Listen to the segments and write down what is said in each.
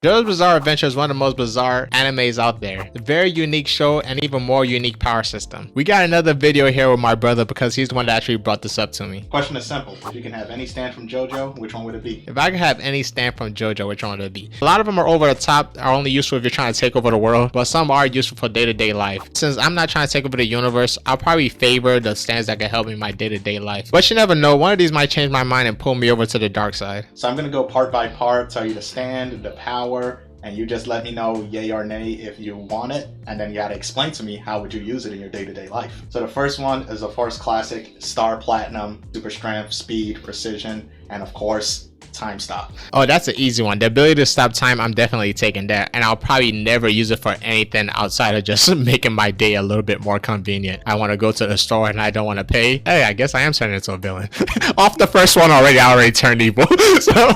JoJo's Bizarre Adventure is one of the most bizarre animes out there. A very unique show and even more unique power system. We got another video here with my brother because he's the one that actually brought this up to me. Question is simple. If you can have any stand from JoJo, which one would it be? If I could have any stand from JoJo, which one would it be? A lot of them are over the top, are only useful if you're trying to take over the world, but some are useful for day-to-day life. Since I'm not trying to take over the universe, I'll probably favor the stands that can help me in my day-to-day life. But you never know, one of these might change my mind and pull me over to the dark side. So I'm gonna go part by part, tell you the stand, the power, and you just let me know yay or nay if you want it, and then you gotta explain to me how would you use it in your day-to-day life. So the first one is of course classic Star Platinum, super strength, speed, precision, and of course time stop. Oh, that's an easy one. The ability to stop time, I'm definitely taking that, and I'll probably never use it for anything outside of just making my day a little bit more convenient. I want to go to the store and I don't want to pay. Hey, I guess I am turning into a villain. Off the first one already, I already turned evil. So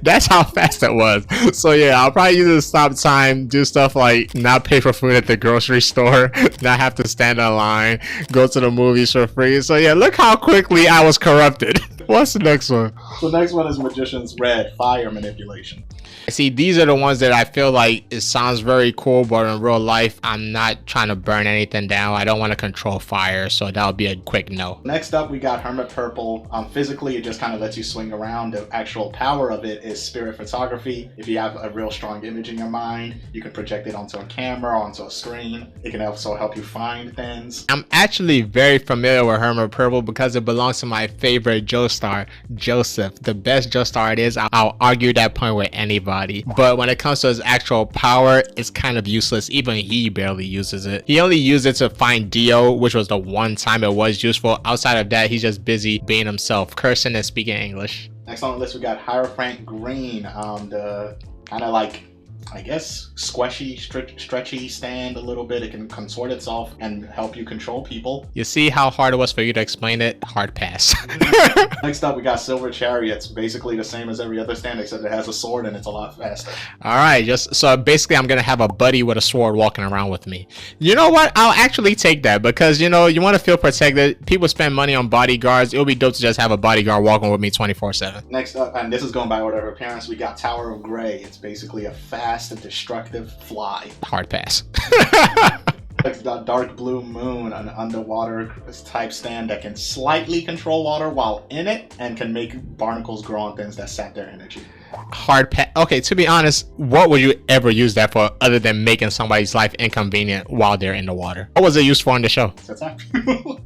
that's how fast it was. So yeah, I'll probably use it to stop time, do stuff like not pay for food at the grocery store, not have to stand in line, go to the movies for free. So yeah, look how quickly I was corrupted. What's the next one? The next one is Magician's Red, fire manipulation. See, these are the ones that I feel like it sounds very cool, but in real life, I'm not trying to burn anything down. I don't want to control fire, so that would be a quick no. Next up, we got Hermit Purple. Physically, it just kind of lets you swing around. The actual power of it is spirit photography. If you have a real strong image in your mind, you can project it onto a camera, onto a screen. It can also help you find things. I'm actually very familiar with Hermit Purple because it belongs to my favorite Joestar, Yusuff. The best Joestar it is, I'll argue that point with anybody. But when it comes to his actual power, it's kind of useless. Even he barely uses it. He only used it to find Dio, which was the one time it was useful. Outside of that, he's just busy being himself, cursing and speaking English. Next on the list, we got Hierophant Green. The kind of like, I guess, squishy, stretchy stand a little bit. It can contort itself and help you control people. You see how hard it was for you to explain it? Hard pass. Next up, we got Silver Chariots. Basically the same as every other stand, except it has a sword and it's a lot faster. All right, so basically I'm gonna have a buddy with a sword walking around with me. You know what? I'll actually take that because, you know, you want to feel protected. People spend money on bodyguards. It would be dope to just have a bodyguard walking with me 24/7. Next up, and this is going by order of appearance, we got Tower of Gray. It's basically a fast and destructive fly. Hard pass. Like the Dark Blue Moon, an underwater type stand that can slightly control water while in it and can make barnacles grow on things that sap their energy. Hard pass. Okay, to be honest, what would you ever use that for other than making somebody's life inconvenient while they're in the water? What was it used for in the show?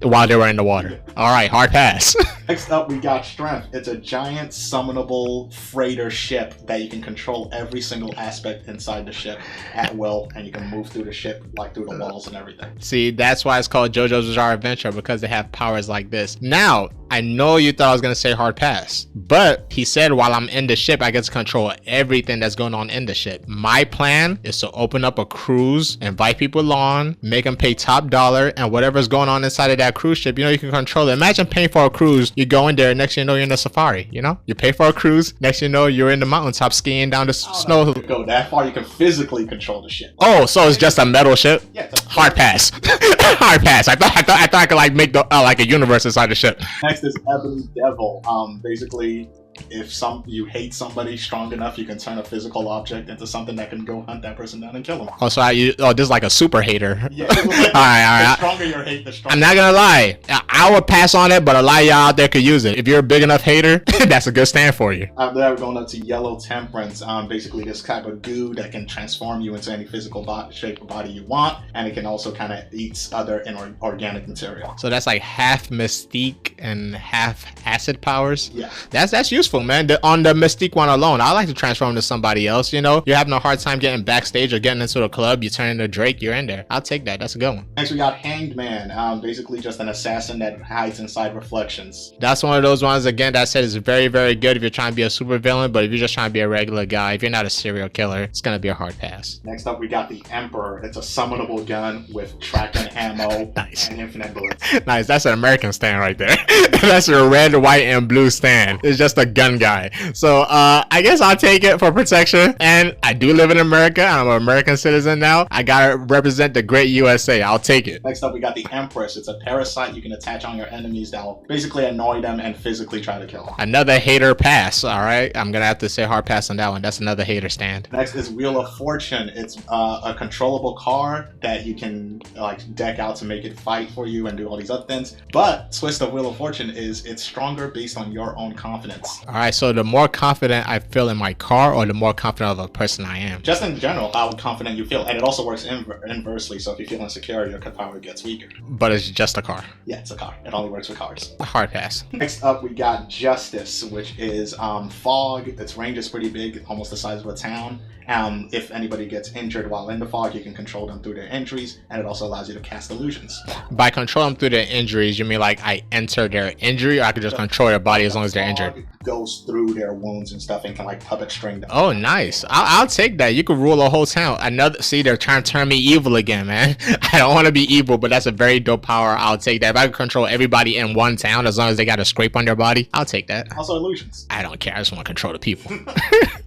While they were in the water. All right, hard pass. Next up, we got Strength. It's a giant summonable freighter ship that you can control every single aspect inside the ship at will, and you can move through the ship like through the walls and everything. See, that's why it's called JoJo's Bizarre Adventure, because they have powers like this. Now, I know you thought I was going to say hard pass, but he said while I'm in the ship, I get to control everything that's going on in the ship. My plan is to open up a cruise, invite people on, make them pay top dollar, and whatever's going on inside of that cruise ship, you know, you can control it. Imagine paying for a cruise, you go in there, next thing you know, you're in the safari, you know? You pay for a cruise, next thing you know, you're in the mountaintop skiing down the snow. If you go that far, you can physically control the ship. Oh, so it's just a metal ship? Yeah. Hard pass. Hard pass. I thought I could like make the like a universe inside the ship. Next is Ebony Devil. Basically, if you hate somebody strong enough, you can turn a physical object into something that can go hunt that person down and kill them. Oh, so this is like a super hater. Yeah. All right. The stronger your hate, the stronger. I'm not gonna lie. I would pass on it, but a lot of y'all out there could use it. If you're a big enough hater, that's a good stand for you. After that, we're going up to Yellow Temperance. Basically this type of goo that can transform you into any physical shape or body you want, and it can also kind of eat other inorganic material. So that's like half mystique and half acid powers. Yeah. That's useful, man. On the mystique one alone, I like to transform into somebody else. You know, you're having a hard time getting backstage or getting into the club, you turn into Drake, you're in there. I'll take that. That's a good one. Next, we got Hanged Man. Basically just an assassin that hides inside reflections. That's one of those ones, again, that said is very, very good if you're trying to be a super villain, but if you're just trying to be a regular guy, if you're not a serial killer, it's gonna be a hard pass. Next up, we got the Emperor. It's a summonable gun with tracking ammo Nice. and infinite bullets. Nice. That's an American stand right there. That's a red, white, and blue stand. It's just a gun guy. So I guess I'll take it for protection. And I do live in America. I'm an American citizen now. I gotta represent the great USA. I'll take it. Next up, we got the Empress. It's a parasite you can attach on your enemies that'll basically annoy them and physically try to kill them. Another hater pass. All right, I'm gonna have to say hard pass on that one. That's another hater stand. Next is Wheel of Fortune. It's a controllable card that you can like deck out to make it fight for you and do all these other things. But twist of Wheel of Fortune is it's stronger based on your own confidence. All right, so the more confident I feel in my car, or the more confident of a person I am. Just in general, how confident you feel, and it also works inversely. So if you feel insecure, your power gets weaker. But it's just a car. Yeah, it's a car. It only works for cars. A hard pass. Next up, we got Justice, which is fog. Its range is pretty big, almost the size of a town. If anybody gets injured while in the fog, you can control them through their injuries, and it also allows you to cast illusions. By control them through their injuries, you mean like I enter their injury, or I could just control their body as long as they're injured? Goes through their wounds and stuff and can like puppet string them. Oh, nice. I'll take that. You could rule a whole town. See, they're trying to turn me evil again, man. I don't want to be evil, but that's a very dope power. I'll take that. If I could control everybody in one town, as long as they got a scrape on their body, I'll take that. Also illusions. I don't care. I just want to control the people.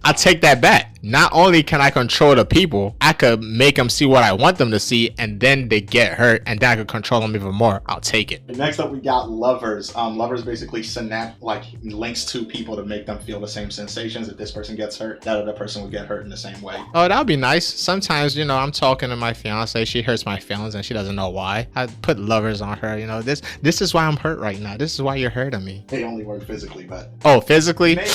I'll take that back. Not only can I control the people, I could make them see what I want them to see, and then they get hurt, and then I could control them even more. I'll take it. Next up, we got Lovers. Lovers basically synapse, like links two people to make them feel the same sensations. If this person gets hurt, that other person would get hurt in the same way. Oh, that would be nice. Sometimes, you know, I'm talking to my fiance, she hurts my feelings and she doesn't know why. I put Lovers on her, you know, this is why I'm hurt right now. This is why you're hurting me. They only work physically, but... Oh, physically? Maybe.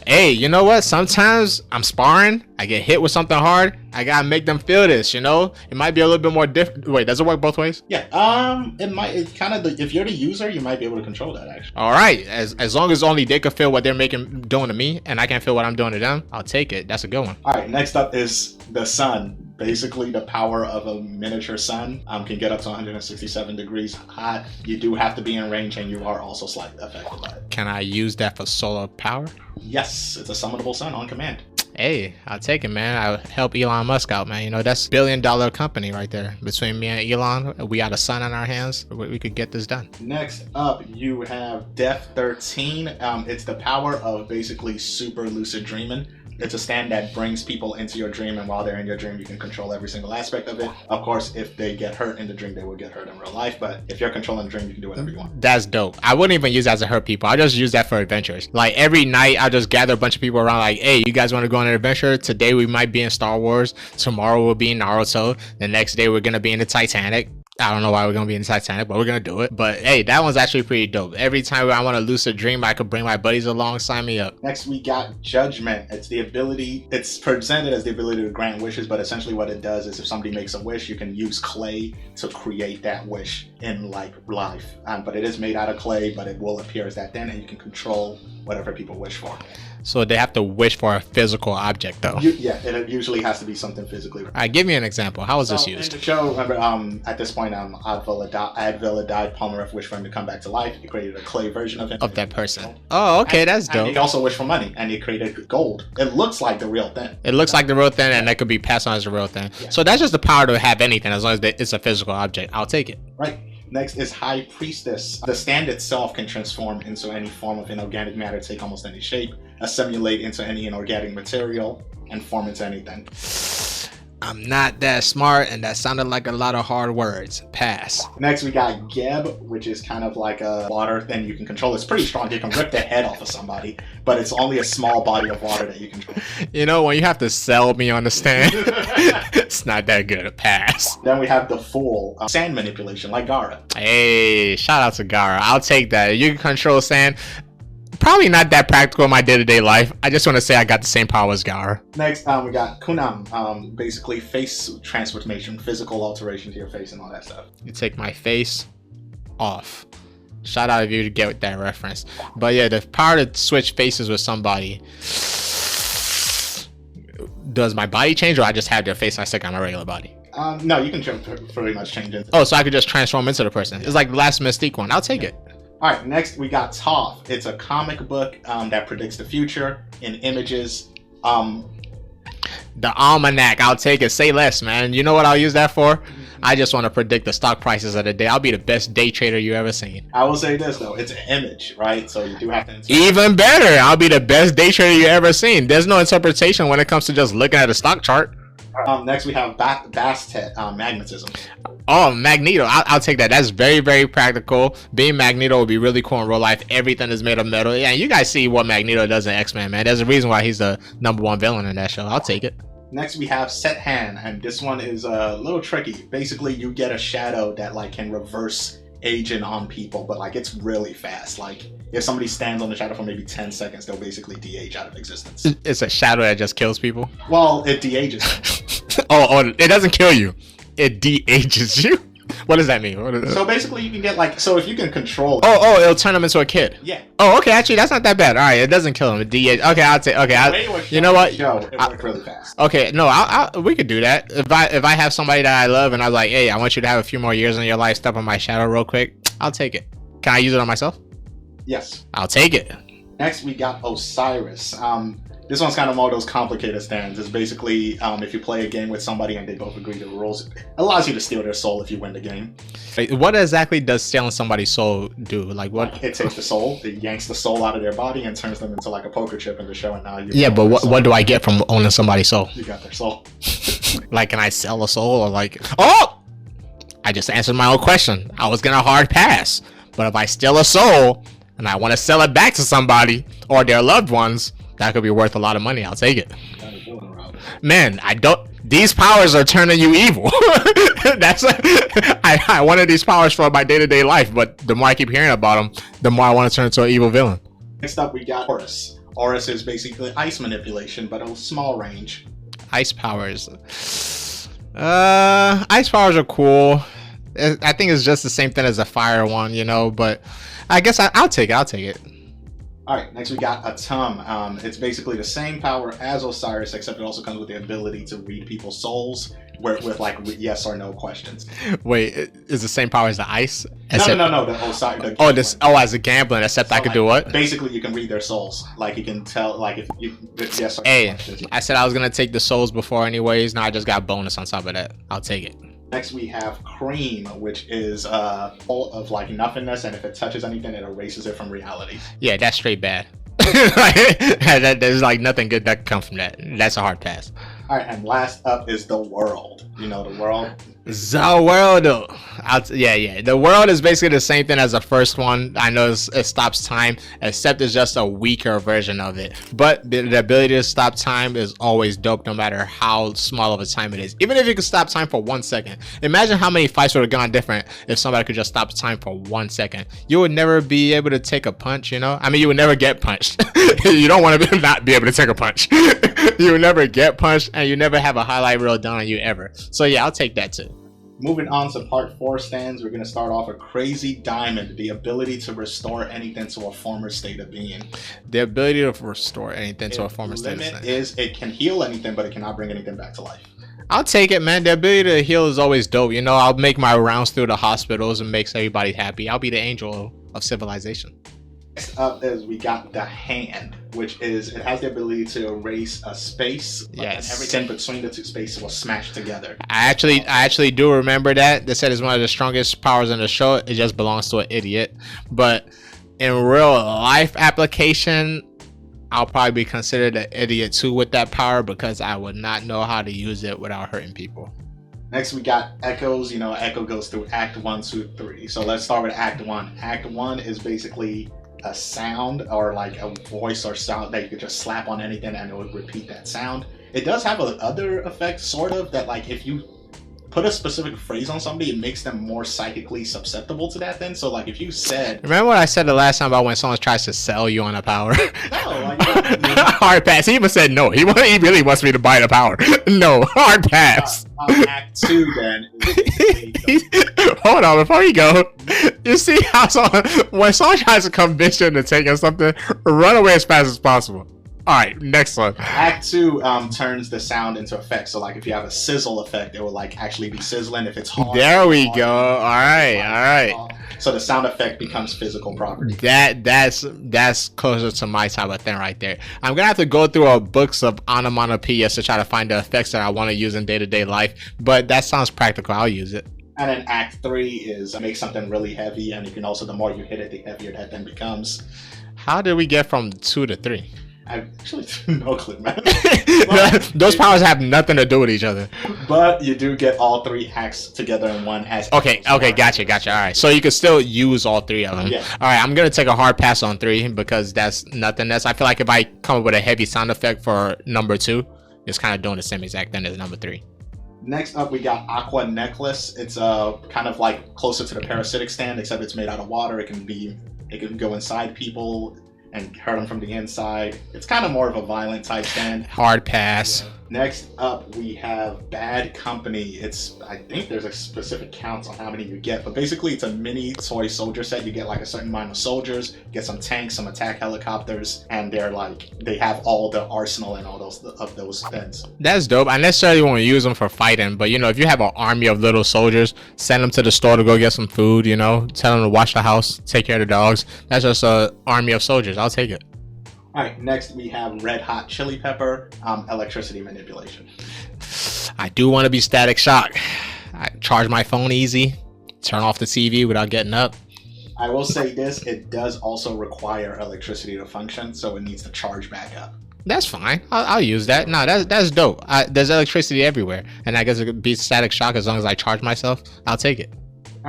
Hey, you know what? Sometimes I'm sparring, I get hit with something hard, I gotta make them feel this, you know? It might be a little bit more different. Wait, does it work both ways? Yeah, it kind of, if you're the user, you might be able to control that, actually. All right, as long as only they can feel what they're doing to me, and I can feel what I'm doing to them, I'll take it. That's a good one. All right, next up is the sun. Basically, the power of a miniature sun can get up to 167 degrees hot. You do have to be in range, and you are also slightly affected by it. Can I use that for solar power? Yes, it's a summonable sun on command. Hey, I'll take it, man. I'll help Elon Musk out, man. You know, that's $1 billion company right there. Between me and Elon, we got a sun in our hands. We could get this done. Next up, you have Death 13. It's the power of basically super lucid dreaming. It's a stand that brings people into your dream, and while they're in your dream, you can control every single aspect of it. Of course, if they get hurt in the dream, they will get hurt in real life, but if you're controlling the dream, you can do whatever you want. That's dope. I wouldn't even use that to hurt people. I just use that for adventures. Like every night, I just gather a bunch of people around like, hey, you guys want to go on an adventure? Today we might be in Star Wars. Tomorrow we'll be in Naruto. The next day we're going to be in the Titanic. I don't know why we're going to be in the Titanic, but we're going to do it. But hey, that one's actually pretty dope. Every time I want to lucid dream, I could bring my buddies along. Sign me up. Next, we got Judgment. It's the ability, it's presented as the ability to grant wishes, but essentially what it does is if somebody makes a wish, you can use clay to create that wish in like life. But it is made out of clay, but it will appear as that then, and you can control whatever people wish for. So they have to wish for a physical object, though. Yeah, it usually has to be something physically. All right, give me an example. How is this used? In the show, remember, at this point, Advil had died. Palmereff wished for him to come back to life. He created a clay version of him. Of that person. Oh, okay, that's dope. And he also wished for money, and he created gold. It looks like the real thing. It looks like the real thing, and that could be passed on as the real thing. Yeah. So that's just the power to have anything, as long as it's a physical object. I'll take it. Right. Next is High Priestess. The stand itself can transform into any form of inorganic matter, take almost any shape, assimilate into any inorganic material, and form into anything. I'm not that smart, and that sounded like a lot of hard words. Pass. Next, we got Geb, which is kind of like a water thing you can control. It's pretty strong. You can rip the head off of somebody, but it's only a small body of water that you control. You know, when you have to sell me on the stand, it's not that good. A pass. Then we have the Fool, sand manipulation, like Gara. Hey, shout out to Gara. I'll take that. You can control sand. Probably not that practical in my day-to-day life. I just want to say I got the same power as Gara. Next, we got Kunam, basically face transformation, physical alteration to your face and all that stuff. You take my face off. Shout out to you to get that reference. But yeah, the power to switch faces with somebody. Does my body change, or I just have their face and I stick on my regular body? No, you can pretty much change it. Oh, so I could just transform into the person. It's like the last Mystique one. I'll take it. All right, next we got Toph. It's a comic book that predicts the future in images. The almanac. I'll take it. Say less, man. You know what I'll use that for? I just want to predict the stock prices of the day. I'll be the best day trader you ever seen. I will say this though, it's an image, right? So you do have to even better. I'll be the best day trader you ever seen. There's no interpretation when it comes to just looking at a stock chart. Next we have Bastet, magnetism. Oh, Magneto. I'll take that. That's very, very practical. Being Magneto would be really cool in real life. Everything is made of metal. Yeah, you guys see what Magneto does in X-Men, man. There's a reason why he's the #1 villain in that show. I'll take it. Next we have Set Hand, and this one is a little tricky. Basically, you get a shadow that like can reverse agent on people, but like it's really fast. Like if somebody stands on the shadow for maybe 10 seconds, they'll basically de-age out of existence. It's a shadow that just kills people? Well, it de-ages. oh, it doesn't kill you. It de-ages you? What does that mean? So basically you can get like, so if you can control it. Oh, it'll turn him into a kid. Yeah. Oh, okay, actually that's not that bad. All right, it doesn't kill him. It de-age. Okay, I'll take. Okay, you know what? It worked really fast. Okay, no, we could do that. If I have somebody that I love and I'm like, hey, I want you to have a few more years in your life, step on my shadow real quick, I'll take it. Can I use it on myself? Yes. I'll take it. Next we got Osiris. This one's kind of more of those complicated stands. It's basically if you play a game with somebody and they both agree to the rules, it allows you to steal their soul if you win the game. What exactly does stealing somebody's soul do? Like what? It takes the soul, it yanks the soul out of their body and turns them into like a poker chip in the show. And now you. Yeah, but what do I get from owning somebody's soul? You got their soul. Like, can I sell a soul or like? Oh, I just answered my own question. I was gonna hard pass, but if I steal a soul and I want to sell it back to somebody or their loved ones, that could be worth a lot of money. I'll take it. Man, these powers are turning you evil. I wanted these powers for my day-to-day life, but the more I keep hearing about them, the more I want to turn into an evil villain. Next up, we got Horus. Horus is basically ice manipulation, but a small range. Ice powers. Ice powers are cool. I think it's just the same thing as a fire one, you know, but I guess I'll take it. Alright, next we got Atum. It's basically the same power as Osiris, except it also comes with the ability to read people's souls with like yes or no questions. Wait, is the same power as the ice? No, the Osiris. As a gambling, except so I could do what? Basically, you can read their souls. Like you can tell, like if you yes or no questions. I said I was gonna take the souls before anyways. Now I just got a bonus on top of that. I'll take it. Next we have Cream, which is full of like nothingness, and if it touches anything, it erases it from reality. Yeah, that's straight bad. There's like nothing good that can come from that. That's a hard pass. All right, and last up is the World. You know the World. The World. Yeah. The World is basically the same thing as the first one. I know it stops time, except it's just a weaker version of it. But the ability to stop time is always dope, no matter how small of a time it is. Even if you could stop time for 1 second. Imagine how many fights would have gone different if somebody could just stop time for 1 second. You would never be able to take a punch, you know? I mean, you would never get punched. You don't want to not be able to take a punch. You would never get punched, and you never have a highlight reel done on you ever. So yeah, I'll take that too. Moving on to part 4 stands, we're going to start off with Crazy Diamond, the ability to restore anything to a former state of being. The ability to restore anything to a former state of being. The limit is it can heal anything, but it cannot bring anything back to life. I'll take it, man. The ability to heal is always dope. You know, I'll make my rounds through the hospitals and makes everybody happy. I'll be the angel of civilization. Next up is we got the Hand, which is it has the ability to erase a space. Yes. And everything between the two spaces will smash together. I actually do remember that. They said it's one of the strongest powers in the show. It just belongs to an idiot. But in real life application, I'll probably be considered an idiot too with that power because I would not know how to use it without hurting people. Next we got Echoes. You know, Echo goes through Act 1, 2, 3. So let's start with Act 1. Act 1 is basically a sound or like a voice or sound that you could just slap on anything and it would repeat that sound. It does have other effects, sort of, that like if you put a specific phrase on somebody, it makes them more psychically susceptible to that thing. So like if you said... Remember what I said the last time about when someone tries to sell you on a power? No, like... Hard pass. He even said no. He really wants me to buy the power. No, hard pass. Act 2 then. Hold on, before you go, you see how when someone tries to convince you into taking something, run away as fast as possible. All right, next one. Act 2 turns the sound into effects. So like if you have a sizzle effect, it will like actually be sizzling. If it's hard, There we hard, go. All right. So the sound effect becomes physical property. That's closer to my type of thing right there. I'm gonna have to go through our books of onomatopoeias to try to find the effects that I want to use in day-to-day life. But that sounds practical. I'll use it. And then Act 3 is make something really heavy, and you can also, the more you hit it, the heavier that then becomes. How did we get from 2 to 3? I actually no clue, man. Those powers have nothing to do with each other. But you do get all 3 acts together in one as. Okay, gotcha. All right, so you can still use all 3 of them. Yeah. All right, I'm gonna take a hard pass on 3 because that's nothing. I feel like if I come up with a heavy sound effect for number 2, it's kind of doing the same exact thing as number 3. Next up, we got Aqua Necklace. It's kind of like closer to the parasitic stand, except it's made out of water. It can go inside people and hurt them from the inside. It's kind of more of a violent type stand. Hard pass. Yeah. Next up, we have Bad Company. I think there's a specific count on how many you get, but basically it's a mini toy soldier set. You get like a certain amount of soldiers, get some tanks, some attack helicopters, and they have all the arsenal and all those things. That's dope. I necessarily won't use them for fighting, but if you have an army of little soldiers, send them to the store to go get some food, tell them to watch the house, take care of the dogs. That's just an army of soldiers. I'll take it. Alright, next we have Red Hot Chili Pepper, electricity manipulation. I do want to be Static Shock. I charge my phone easy, turn off the TV without getting up. I will say this, it does also require electricity to function, so it needs to charge back up. That's fine. I'll use that. No, that's dope. There's electricity everywhere, and I guess it could be Static Shock as long as I charge myself. I'll take it.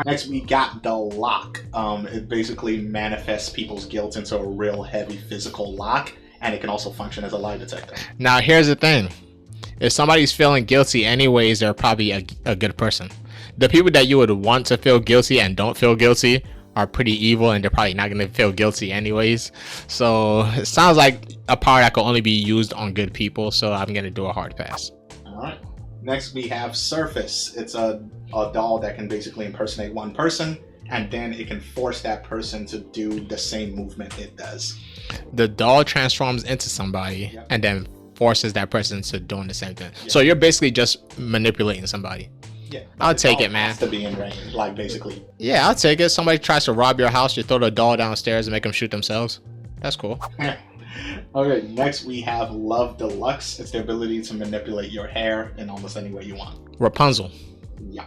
Next, we got the lock. It basically manifests people's guilt into a real heavy physical lock, and it can also function as a lie detector. Now, here's the thing. If somebody's feeling guilty anyways, they're probably a good person. The people that you would want to feel guilty and don't feel guilty are pretty evil, and they're probably not going to feel guilty anyways. So it sounds like a power that can only be used on good people, so I'm going to do a hard pass. All right. Next, we have Surface. It's a doll that can basically impersonate one person, and then it can force that person to do the same movement it does. The doll transforms into somebody, yep, and then forces that person to doing the same thing. Yep. So you're basically just manipulating somebody. Yeah, I'll take it, man. Has to be in range, like basically. Yeah, I'll take it. Somebody tries to rob your house, you throw the doll downstairs and make them shoot themselves. That's cool. Okay, next we have Love Deluxe. It's the ability to manipulate your hair in almost any way you want. Rapunzel. Yeah.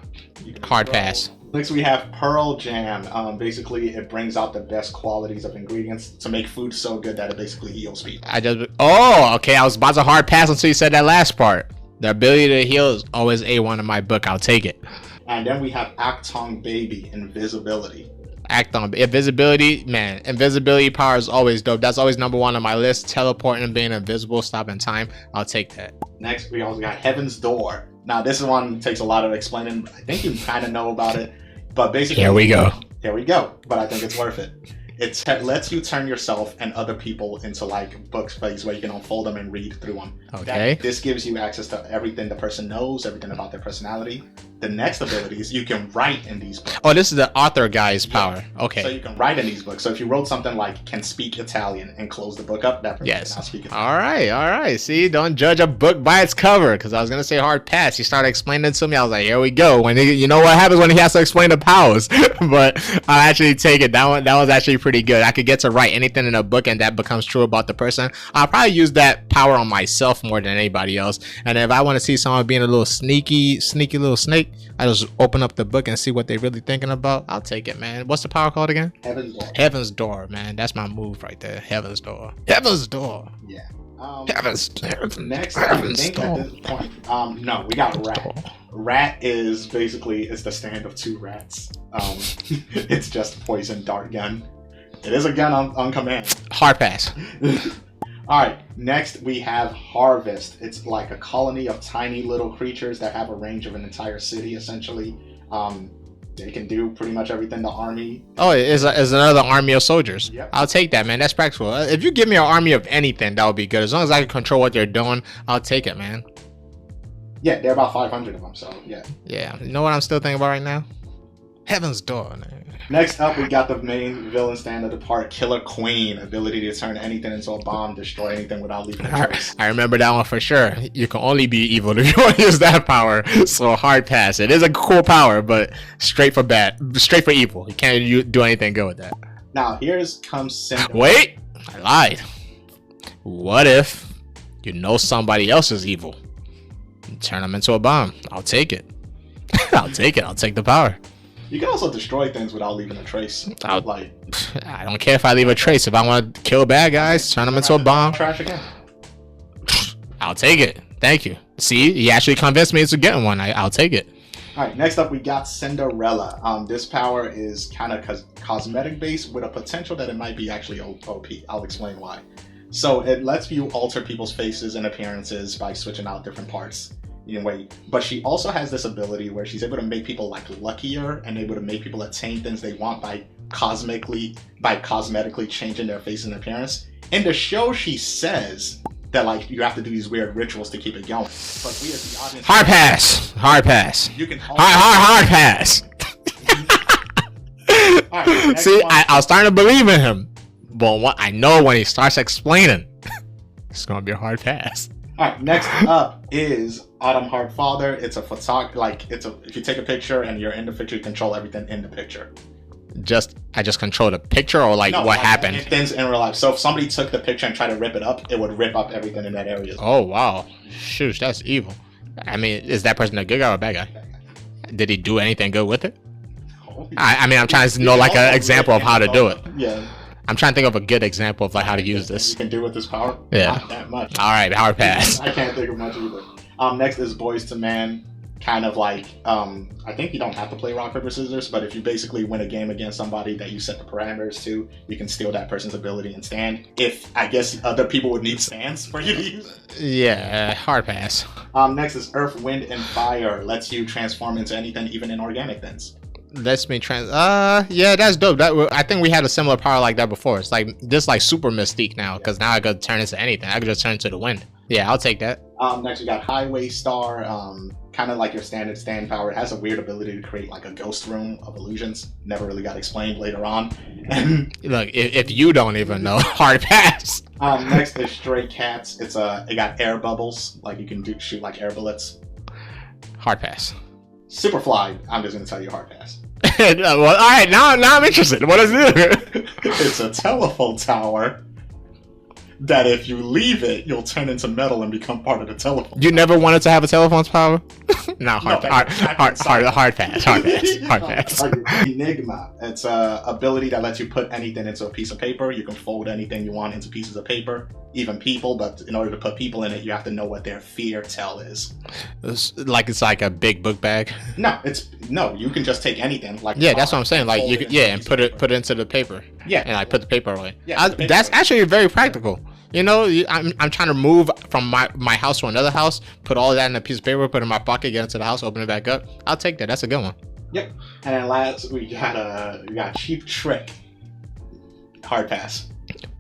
Hard pass. Next we have Pearl Jam. Basically, it brings out the best qualities of ingredients to make food so good that it basically heals people. Okay, I was about to hard pass until you said that last part. The ability to heal is always A1 in my book. I'll take it. And then we have Actong Baby, Invisibility. Invisibility, man. Invisibility power is always dope. That's always number 1 on my list. Teleporting and being invisible, stopping time. I'll take that. Next, we also got Heaven's Door. Now, this one takes a lot of explaining. I think you kind of know about it, but basically, here we go. But I think it's worth it. It lets you turn yourself and other people into like book space where you can unfold them and read through them. Okay. This gives you access to everything the person knows, everything about their personality. The next ability is you can write in these books. Oh, this is the author guy's power. Okay. So you can write in these books. So if you wrote something like can speak Italian and close the book up, that person can now speak Italian. All right. See, don't judge a book by its cover, because I was gonna say hard pass. He started explaining it to me. I was like, here we go. You know what happens when he has to explain the powers. But I actually take it. That was actually pretty good. I could get to write anything in a book, and that becomes true about the person. I'll probably use that power on myself more than anybody else. And if I want to see someone being a little sneaky little snake, I just open up the book and see what they're really thinking about. I'll take it, man. What's the power called again? Heaven's Door. Heaven's Door, man. That's my move right there. Heaven's Door. Heaven's Door. Yeah. Next, I think at this point, no, we got Rat. Rat is basically the stand of 2 rats. It's just a poison dart gun. It is a gun on command. Hard pass. Alright, next we have Harvest. It's like a colony of tiny little creatures that have a range of an entire city, essentially. They can do pretty much everything the army. Oh, it's another army of soldiers. Yep. I'll take that, man. That's practical. If you give me an army of anything, that would be good. As long as I can control what they're doing, I'll take it, man. Yeah, there are about 500 of them, so yeah. Yeah. You know what I'm still thinking about right now? Heaven's Door. Next up, we got the main villain stand of the part, Killer Queen. Ability to turn anything into a bomb, destroy anything without leaving a trace. I remember that one for sure. You can only be evil if you want to use that power. So hard pass. It is a cool power, but straight for bad. Straight for evil. You can't do anything good with that. Now, comes Cinder. Wait! I lied. What if you know somebody else is evil? Turn them into a bomb. I'll take it. I'll take it. I'll take the power. You can also destroy things without leaving a trace. I don't care if I leave a trace. If I want to kill bad guys, turn them into a bomb. Trash again. I'll take it. Thank you. See, he actually convinced me into getting one. I'll take it. All right, next up we got Cinderella. This power is kind of cosmetic based with a potential that it might be actually OP. I'll explain why. So it lets you alter people's faces and appearances by switching out different parts. But she also has this ability where she's able to make people like luckier and able to make people attain things they want by cosmetically changing their face and appearance. In the show, she says that like you have to do these weird rituals to keep it going. But we as the audience, hard pass. You can hard pass. Right, see, I was starting to believe in him, but I know when he starts explaining, it's gonna be a hard pass. Alright, next up is Autumn Heart Father. It's a if you take a picture and you're in the picture, you control everything in the picture. I just control the picture, or like what happened? Things in real life. So if somebody took the picture and tried to rip it up, it would rip up everything in that area. Oh wow, shoot, that's evil. I mean, is that person a good guy or a bad guy? Did he do anything good with it? I mean, I'm trying to know like an example of how to do it. Yeah. I'm trying to think of a good example of like how to use this. You can do with this power? Yeah. Not that much. All right, hard pass. I can't think of much either. Next is Boys to Men. Kind of like, I think you don't have to play rock, paper, scissors, but if you basically win a game against somebody that you set the parameters to, you can steal that person's ability and stand. I guess other people would need stands for you to use it. Yeah, hard pass. Next is Earth, Wind, and Fire. Lets you transform into anything, even inorganic things. Lets me yeah, that's dope. I think we had a similar power like that before. It's like this like super mystique now, because now I could turn into anything. I could just turn into the wind. Yeah, I'll take that. Next we got Highway Star. Kind of like your standard stand power. It has a weird ability to create like a ghost room of illusions. Never really got explained later on. Look, if you don't even know, hard pass. Next is Stray Cats. It got air bubbles, like you can shoot like air bullets. Hard pass. Superfly. I'm just gonna tell you hard pass. Well, all right, now I'm interested. What is it? It's a telephone tower that if you leave it, you'll turn into metal and become part of the telephone. You never wanted to have a telephone's power? Hard pass. Hard pass. Enigma. It's a ability that lets you put anything into a piece of paper. You can fold anything you want into pieces of paper, even people. But in order to put people in it, you have to know what their fear tell is. It's like a big book bag. No. You can just take anything. Like that's what I'm saying. Like you can, and put it into the paper. Yeah, and like put the paper away. Yeah, that's actually very practical. You know, I'm trying to move from my house to another house, put all of that in a piece of paper, put it in my pocket, get into the house, open it back up. I'll take that. That's a good one. Yep. And then last, we got Cheap Trick. Hard pass.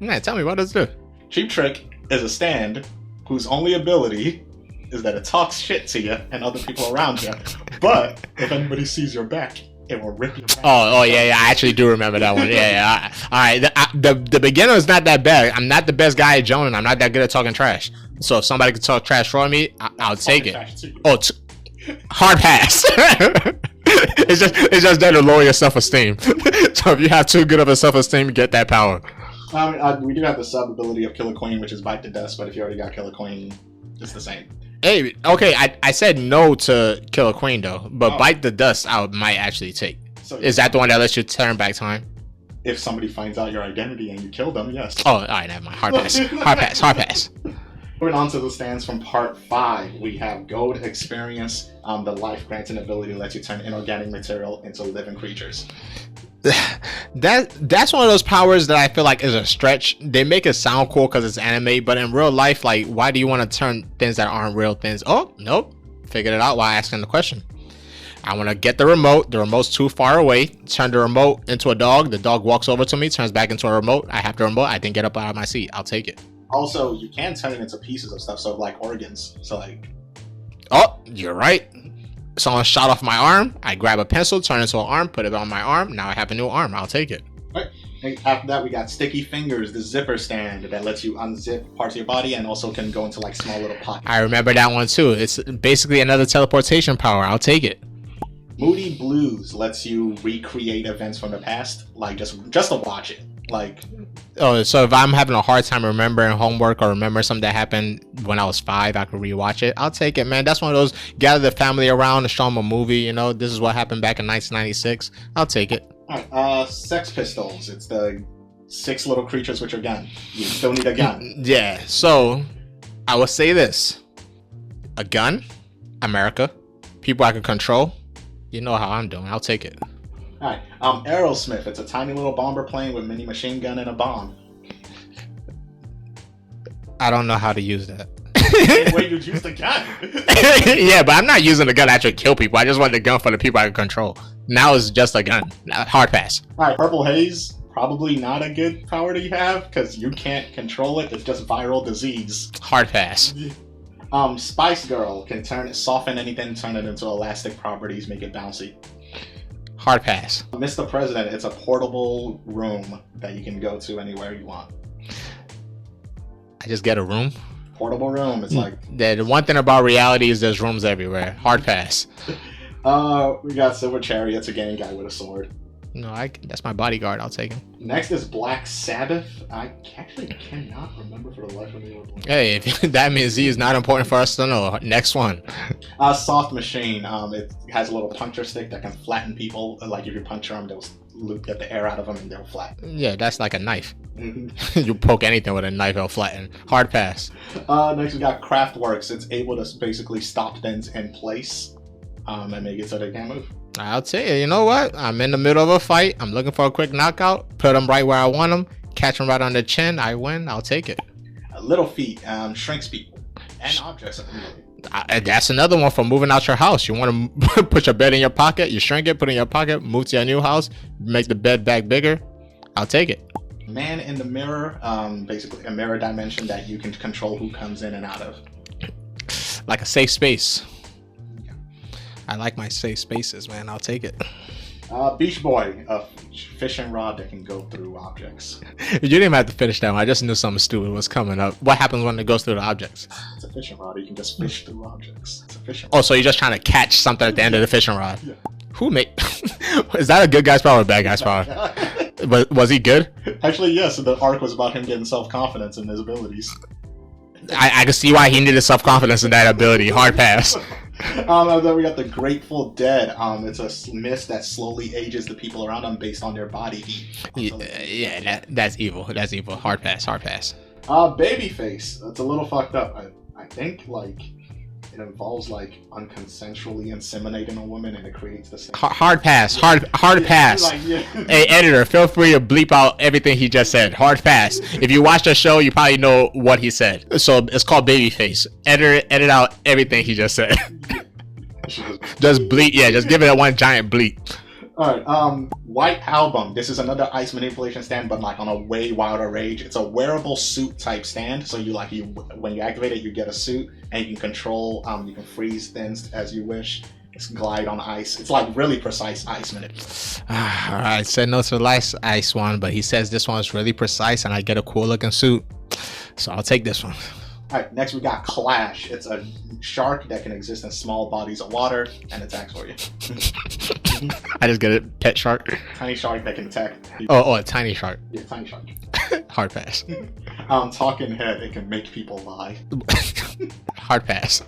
Man, tell me, what does it do? Cheap Trick is a stand whose only ability is that it talks shit to you and other people around you. But if anybody sees your back, it will rip your back. Oh yeah, I actually do remember that one. Yeah. All right, the beginner is not that bad. I'm not the best guy at Joan, and I'm not that good at talking trash. So if somebody could talk trash for me, I'll take it. Hard pass. It's just there to lower your self-esteem. So if you have too good of a self-esteem, get that power. We do have the sub ability of Killer Queen, which is Bite the Dust, but if you already got Killer Queen, it's the same. Hey, okay, I said no to Killer Queen though, but Bite the Dust I might actually take. So is that the one that lets you turn back time? If somebody finds out your identity and you kill them, yes. Oh, all right, never mind. Hard pass. Moving on to the stands from part 5, we have Gold Experience. The life granting ability lets you turn inorganic material into living creatures. That's one of those powers that I feel like is a stretch. They make it sound cool because it's anime, but in real life, like, why do you want to turn things that aren't real things? Oh, nope. Figured it out while asking the question. I want to get the remote. The remote's too far away. Turn the remote into a dog. The dog walks over to me, turns back into a remote. I have the remote. I didn't get up out of my seat. I'll take it. Also, you can turn it into pieces of stuff, so like organs. So like... Oh, you're right. Someone shot off my arm. I grab a pencil, turn it into an arm, put it on my arm. Now I have a new arm. I'll take it. All right. After that, we got Sticky Fingers, the zipper stand that lets you unzip parts of your body and also can go into like small little pockets. I remember that one too. It's basically another teleportation power. I'll take it. Moody Blues lets you recreate events from the past, like just to watch it. Like, oh, so if I'm having a hard time remembering homework or remember something that happened when I was 5, I could rewatch it. I'll take it, man. That's one of those, gather the family around and show them a movie. You know, this is what happened back in 1996. I'll take it. All right, Sex Pistols. It's the 6 little creatures with your gun. You still need a gun. Yeah, so I will say this. A gun, America, people I can control. You know how I'm doing. I'll take it. All right, Aerosmith. It's a tiny little bomber plane with mini machine gun and a bomb. I don't know how to use that. Wait, you use the gun. Yeah, but I'm not using the gun to actually kill people. I just want the gun for the people I can control. Now it's just a gun. Hard pass. All right, Purple Haze. Probably not a good power to have because you can't control it. It's just viral disease. Hard pass. Spice Girl can soften anything, turn it into elastic properties, make it bouncy. Hard pass. Mr. President, it's a portable room that you can go to anywhere you want. I just get a room. Portable room. It's like the one thing about reality is there's rooms everywhere. Hard pass. We got Silver Chariot. It's a game guy with a sword. No, that's my bodyguard. I'll take him. Next is Black Sabbath. I actually cannot remember for the life of me what one. Hey, that means he is not important for us to know. Next one. Soft Machine. It has a little puncher stick that can flatten people. Like if you punch them, they'll get the air out of them and they'll flatten. Yeah, that's like a knife. Mm-hmm. You poke anything with a knife, it'll flatten. Hard pass. Next we got Craftworks. It's able to basically stop things in place and make it so they can't move. I'll tell you, you know what? I'm in the middle of a fight. I'm looking for a quick knockout. Put them right where I want them. Catch them right on the chin. I win. I'll take it. Little Feet shrinks people and objects. That's another one for moving out your house. You want to put your bed in your pocket. You shrink it, put it in your pocket, move to your new house, make the bed back bigger. I'll take it. Man in the Mirror. Basically a mirror dimension that you can control who comes in and out of. Like a safe space. I like my safe spaces, man. I'll take it. Beach Boy, a fishing rod that can go through objects. You didn't even have to finish that one. I just knew something stupid was coming up. What happens when it goes through the objects? It's a fishing rod. You can just fish through objects. It's a fishing rod. Oh, so you're just trying to catch something at the end of the fishing rod? Yeah. Who made... Is that a good guy's power or a bad guy's power? But was he good? Actually, yes. The arc was about him getting self-confidence in his abilities. I can see why he needed self-confidence in that ability. Hard pass. Then we got the Grateful Dead. It's a mist that slowly ages the people around them based on their body heat. Yeah, that's evil. That's evil. Hard pass. Hard pass. Babyface. That's a little fucked up. I think like it involves like unconsensually inseminating a woman and it creates the same. Hard pass. Hard pass. Like, yeah. Hey, editor, feel free to bleep out everything he just said. Hard pass. If you watch the show, you probably know what he said. So it's called Babyface. Edit out everything he just said. Just bleep. Yeah, just give it a one giant bleep. Alright, White Album. This is another ice manipulation stand, but like on a way wilder rage. It's a wearable suit type stand. So when you activate it, you get a suit and you can control, you can freeze things as you wish. It's glide on ice. It's like really precise ice manipulation. Alright, said no to the ice one, but he says this one is really precise and I get a cool looking suit. So I'll take this one. Alright, next we got Clash. It's a shark that can exist in small bodies of water and attacks for you. I just get it. Pet shark. Tiny shark that can attack people. Oh, a tiny shark. Yeah, tiny shark. Hard pass. Talking head, it can make people lie. Hard pass.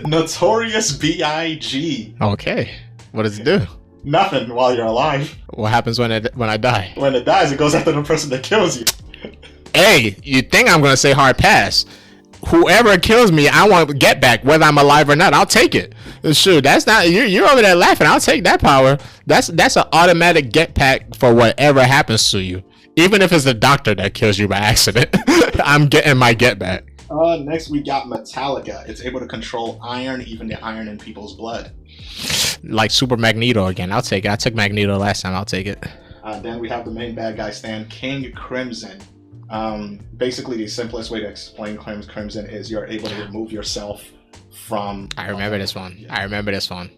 Notorious B.I.G. Okay. What does it do? Nothing while you're alive. What happens when I die? When it dies, it goes after the person that kills you. Hey, you think I'm gonna say hard pass? Whoever kills me, I want to get back, whether I'm alive or not. I'll take it. Sure, that's not you're over there laughing. I'll take that power. That's an automatic get back for whatever happens to you, even if it's the doctor that kills you by accident. I'm getting my get back. Next we got Metallica. It's able to control iron, even the iron in people's blood. Like Super Magneto again. I'll take it. I took Magneto last time. I'll take it. Then we have the main bad guy stand, King Crimson. Basically, the simplest way to explain Crimson is you're able to remove yourself from. I remember this one. I remember this one.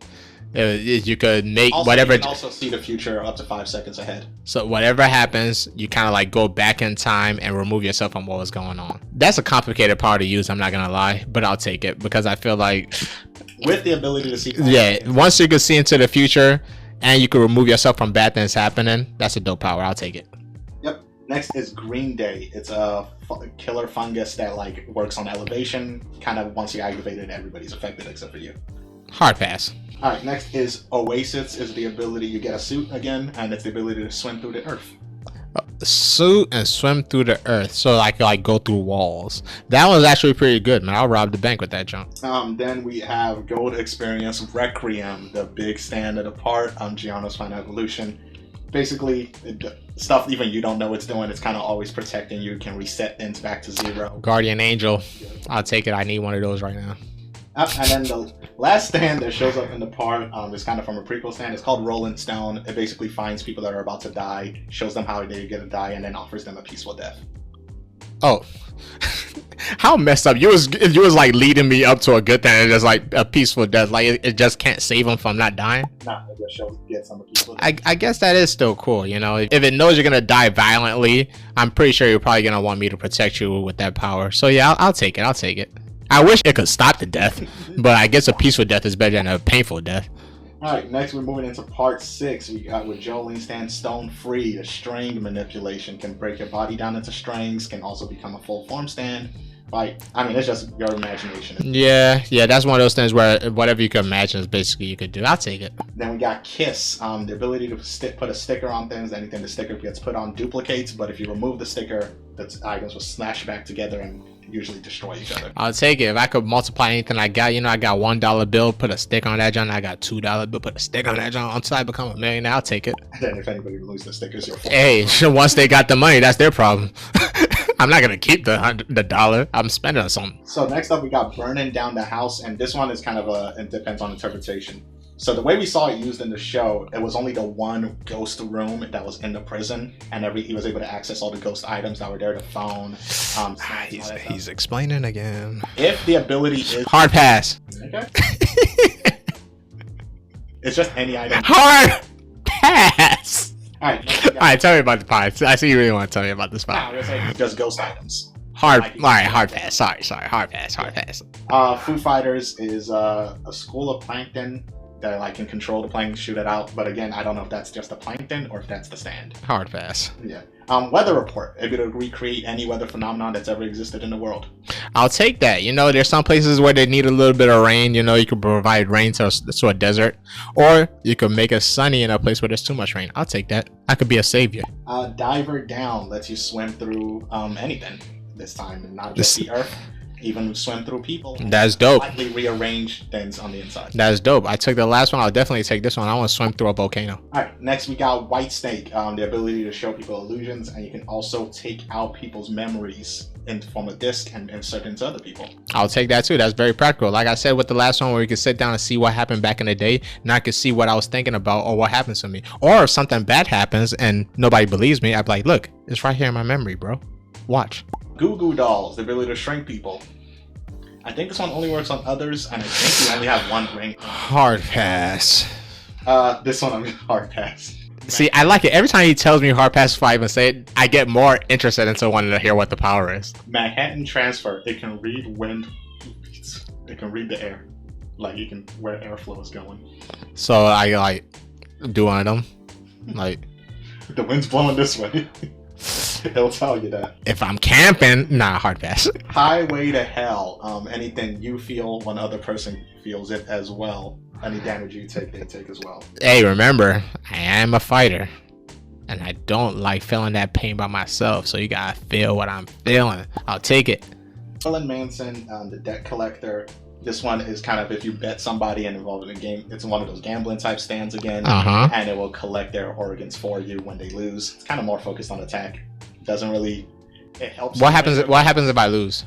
You could make also, whatever. You can also see the future up to 5 seconds ahead. So whatever happens, you kind of like go back in time and remove yourself from what was going on. That's a complicated power to use. I'm not gonna lie, but I'll take it because I feel like with the ability to see. Yeah, once you can see into the future and you can remove yourself from bad things happening, that's a dope power. I'll take it. Yep. Next is Green Day. It's a killer fungus that like works on elevation. Kind of once you activate it, everybody's affected except for you. Hard pass. All right, next is Oasis. Is the ability you get a suit again, and it's the ability to swim through the earth. Suit and swim through the earth, so I can like go through walls. That was actually pretty good, man. I'll rob the bank with that junk. Then we have Gold Experience Requiem, the big standard apart on Gianno's Final Evolution. Basically, stuff even you don't know it's doing. It's kind of always protecting you. Can reset things back to 0. Guardian Angel. I'll take it. I need one of those right now. And then the last stand that shows up in the part is kind of from a prequel stand. It's called Rolling Stone. It basically finds people that are about to die, shows them how they're going to die, and then offers them a peaceful death. Oh. How messed up. You was like leading me up to a good thing and just like a peaceful death. Like it just can't save them from not dying. Nah, it just shows gets them a peaceful death. I guess that is still cool, you know. If it knows you're gonna die violently, I'm pretty sure you're probably gonna want me to protect you with that power. So yeah, I'll take it. I'll take it. I wish it could stop the death, but I guess a peaceful death is better than a painful death. Alright, next we're moving into part 6. We got with Jolene stand Stone Free. The string manipulation can break your body down into strings, can also become a full form stand. Like, I mean, it's just your imagination. Yeah, that's one of those things where whatever you can imagine is basically you could do. I'll take it. Then we got Kiss, the ability to put a sticker on things. Anything the sticker gets put on duplicates, but if you remove the sticker, the items will snatch back together and usually destroy each other. I'll take it. If I could multiply anything I got, you know, I got $1 bill, put a stick on that John. I got $2 bill, put a stick on that John. Until I become a millionaire, I'll take it. And then if anybody removes the stickers, you're full. Hey, once they got the money, that's their problem. I'm not gonna keep the dollar. I'm spending on something. So next up, we got Burning Down the House, and this one is kind of it depends on interpretation. So the way we saw it used in the show, it was only the one ghost room that was in the prison, and he was able to access all the ghost items that were there, the phone. He's explaining again. If the ability is hard pass. Okay. It's just any item. Hard pass. All right, tell me about the pie. I see you really want to tell me about this pie. Nah, just ghost items. Hard pass. Sorry, hard pass. Foo Fighters is a school of plankton that like can control the plankton, shoot it out. But again, I don't know if that's just the plankton or if that's the stand. Hard pass. Yeah. Weather report, able to recreate any weather phenomenon that's ever existed in the world. I'll take that. You know, there's some places where they need a little bit of rain. You know, you can provide rain to a desert, or you can make it sunny in a place where there's too much rain. I'll take that. I could be a savior. Diver Down lets you swim through anything this time, and not just the earth. Even swim through people. That's dope. Slightly rearrange things on the inside. That's dope. I took the last one. I'll definitely take this one. I want to swim through a volcano. All right. Next, we got White Snake. The ability to show people illusions, and you can also take out people's memories in the form of disc and insert into other people. I'll take that too. That's very practical. Like I said with the last one, where we could sit down and see what happened back in the day, and I could see what I was thinking about or what happens to me. Or if something bad happens and nobody believes me, I'd be like, look, it's right here in my memory, bro. Watch. Goo Goo Dolls, the ability to shrink people. I think this one only works on others, and I think you only have one ring. Hard pass. This one I'm hard pass. See, I like it. Every time he tells me hard pass before I even say it, I get more interested into wanting to hear what the power is. Manhattan Transfer. It can read wind. It can read the air. Like, you can, where airflow is going. So I, like, do one of them. Like, the wind's blowing this way. It'll tell you that. If I'm camping, nah, hard pass. Highway to Hell. Anything you feel, one other person feels it as well. Any damage you take, they take as well. Hey, remember, I am a fighter, and I don't like feeling that pain by myself. So you gotta feel what I'm feeling. I'll take it. Ellen Manson, the debt collector. This one is kind of if you bet somebody and involved in a game, it's one of those gambling type stands again, and it will collect their organs for you when they lose. It's kind of more focused on attack. Doesn't really, it helps. What happens if I lose?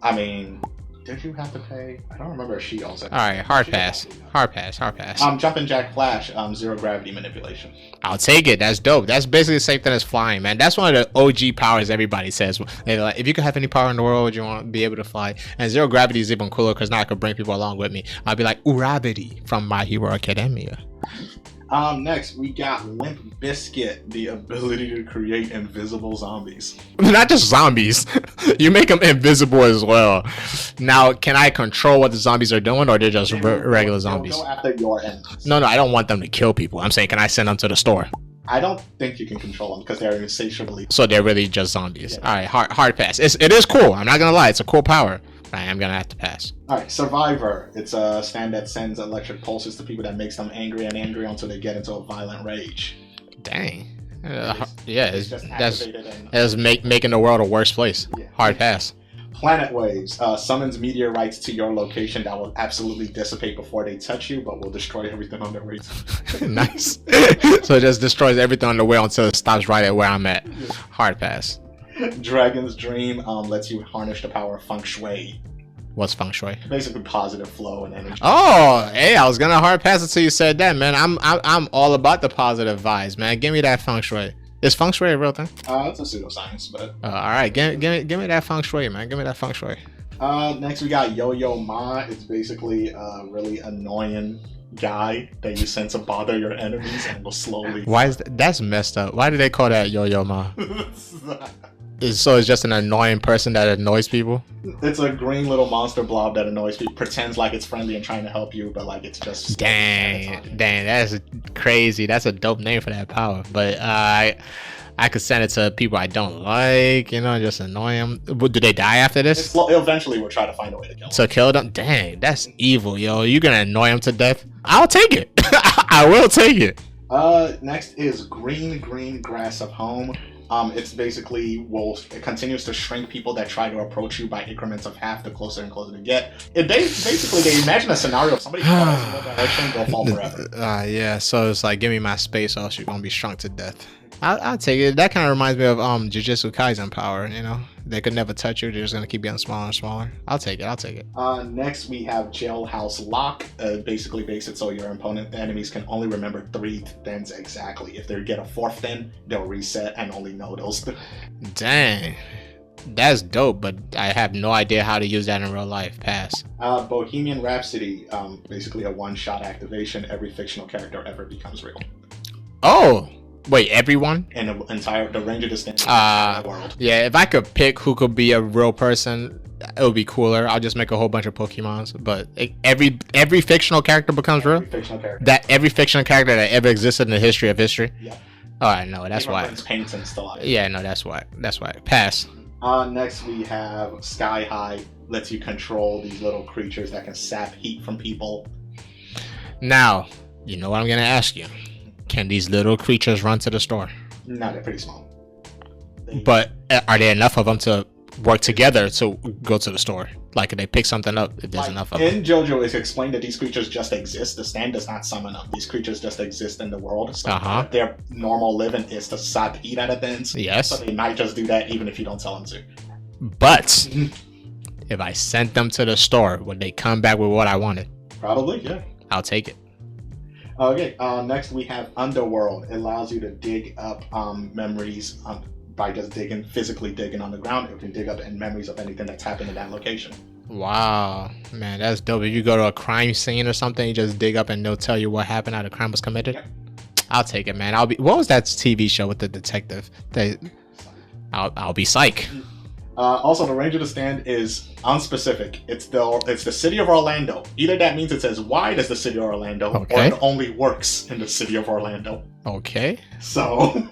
I mean, Did you have to pay? I don't remember if she also. All right, hard pass. Hard pass. Hard pass. Jumping Jack Flash, zero gravity manipulation. I'll take it. That's dope. That's basically the same thing as flying, man. That's one of the OG powers everybody says. They're like, if you could have any power in the world, you want to be able to fly. And zero gravity is even cooler because now I could bring people along with me. I'll be like Urabity from My Hero Academia. Next, we got Limp Bizkit, the ability to create invisible zombies. Not just zombies. You make them invisible as well. Now, can I control what the zombies are doing, or they're just regular zombies? Go after your enemies. No, I don't want them to kill people. I'm saying, can I send them to the store? I don't think you can control them because they're insatiably. So they're really just zombies. Yeah. All right, hard pass. It is cool. I'm not gonna lie. It's a cool power. I am gonna have to pass. All right, Survivor. It's a stand that sends electric pulses to people that makes them angry and angry until they get into a violent rage. Dang. That's making the world a worse place. Yeah. Hard pass. Planet Waves summons meteorites to your location that will absolutely dissipate before they touch you, but will destroy everything on their way. Nice. So it just destroys everything on the way until it stops right at where I'm at. Yeah. Hard pass. Dragon's Dream lets you harness the power of feng shui. What's feng shui? Basically, positive flow and energy. Oh, hey, I was gonna hard pass until you said that, man. I'm all about the positive vibes, man. Give me that feng shui. Is feng shui a real thing? It's a pseudoscience, but. All right, give me that feng shui, man. Give me that feng shui. Next we got Yo-Yo Ma. It's basically a really annoying guy that you send to bother your enemies and will slowly. Why is that's messed up? Why do they call that Yo-Yo Ma? So it's just an annoying person that annoys people? It's a green little monster blob that annoys people, pretends like it's friendly and trying to help you, but like it's just. Dang, that's crazy. That's a dope name for that power. But I could send it to people I don't like, just annoy them. Do they die after this? Eventually we'll try to find a way to kill them. So kill them? Dang, that's evil, yo. You're gonna annoy them to death? I'll take it. I will take it. Next is Green Grass of Home. It's basically it continues to shrink people that try to approach you by increments of half the closer and closer they get. Basically they imagine a scenario of somebody falls in one direction, they'll fall forever. Yeah, so it's like, give me my space or else you're gonna be shrunk to death. I'll take it. That kind of reminds me of Jujutsu Kaisen power, They could never touch you. They're just going to keep getting smaller and smaller. I'll take it. Next, we have Jailhouse Lock. Basically makes it so your enemies can only remember 3 thins exactly. If they get a 4th thin, they'll reset and only know those. Dang. That's dope, but I have no idea how to use that in real life. Pass. Bohemian Rhapsody. Basically a one-shot activation. Every fictional character ever becomes real. Oh! Wait, everyone? And the range of distance in the world. Yeah, if I could pick who could be a real person, it would be cooler. I'll just make a whole bunch of Pokemons. But every fictional character becomes real? Every fictional character that ever existed in the history of history? Yeah. Alright, no, that's why. Yeah, no, that's why. Pass. Next we have Sky High. Lets you control these little creatures that can sap heat from people. Now, you know what I'm going to ask you. Can these little creatures run to the store? No, they're pretty small. But are there enough of them to work together to go to the store? Like, if they pick something up, if there's enough of them. In JoJo, it's explained that these creatures just exist. The stand does not summon them. These creatures just exist in the world. So their normal living is to sap heat out of things. Yes. So they might just do that even if you don't tell them to. But if I sent them to the store, would they come back with what I wanted? Probably, yeah. I'll take it. Okay, next we have Underworld. It allows you to dig up memories by just physically digging on the ground. It can dig up memories of anything that's happened in that location. Wow, man, that's dope. If you go to a crime scene or something, you just dig up and they'll tell you what happened, how the crime was committed. Yep. I'll take it, man. What was that TV show with the detective? I'll be psych. Also, the range of the stand is unspecific. It's the city of Orlando. Either that means it says wide as the city of Orlando, or it only works in the city of Orlando. Okay. So,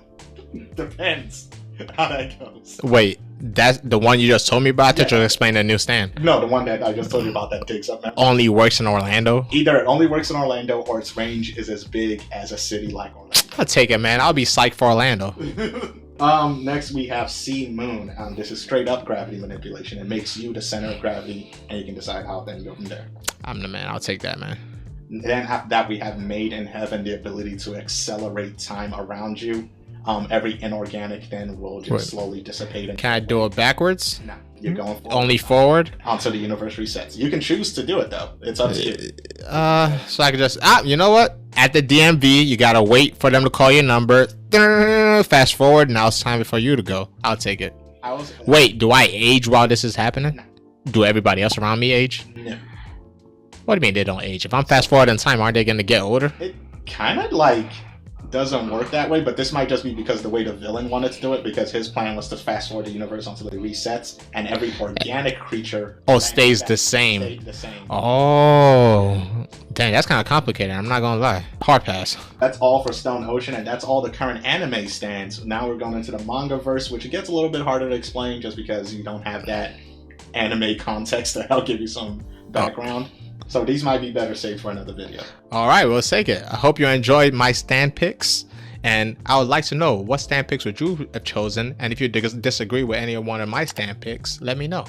depends how that goes. Wait, that's the one you just told me about? I thought you explained the new stand. No, the one that I just told you about that digs up. Only works in Orlando? Either it only works in Orlando, or its range is as big as a city like Orlando. I'll take it, man. I'll be psyched for Orlando. Next we have Sea Moon. This is straight up gravity manipulation. It makes you the center of gravity, and you can decide how things go from there. I'm the man. I'll take that, man. Then after that we have Made in Heaven, the ability to accelerate time around you. Every inorganic then will just slowly dissipate. Can I do it backwards? No. You're going forward. Only forward? Until the universe resets. You can choose to do it though. It's up to you. So I can just, you know what? At the DMV, you gotta wait for them to call your number. Fast forward, now it's time for you to go. I'll take it. Wait, do I age while this is happening? No. Do everybody else around me age? No. What do you mean they don't age? If I'm fast forward in time, aren't they gonna get older? It kind of like doesn't work that way, but this might just be because the way the villain wanted to do it, because his plan was to fast forward the universe until it resets and every organic creature stays the same. Stayed the same. Oh, dang, that's kind of complicated. I'm not gonna lie. Hard pass. That's all for Stone Ocean, and that's all the current anime stands. Now we're going into the manga verse, which it gets a little bit harder to explain just because you don't have that anime context to help give you some background. So these might be better saved for another video. All right, we'll take it. I hope you enjoyed my stand picks, and I would like to know what stand picks would you have chosen, and if you disagree with any one of my stand picks, let me know.